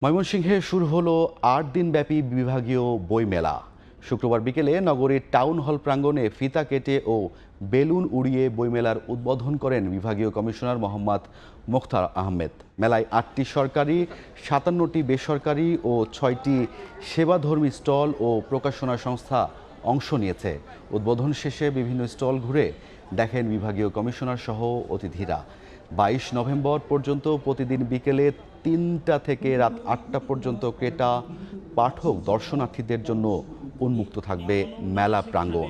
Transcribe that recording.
ময়মনসিংহে শুরু হলো ৮ দিনব্যাপী বিভাগীয় বইমেলা। শুক্রবার বিকেলে নগরীর টাউন হল প্রাঙ্গণে ফিতা কেটে ও বেলুন উড়িয়ে বইমেলার উদ্বোধন করেন বিভাগীয় কমিশনার মোহাম্মদ মোখতার আহমেদ। মেলায় ৮টি সরকারি, ৫৭টি বেসরকারি ও ৬টি সেবাধর্মী স্টল ও প্রকাশনা সংস্থা অংশ নিয়েছে। উদ্বোধন শেষে বিভিন্ন স্টল ঘুরে দেখেন বিভাগীয় কমিশনার সহ অতিথিরা। ২২ নভেম্বর পর্যন্ত প্রতিদিন বিকেলে ৩টা থেকে রাত ৮টা পর্যন্ত ক্রেতা, পাঠক, দর্শনার্থীদের জন্য উন্মুক্ত থাকবে মেলা প্রাঙ্গণ।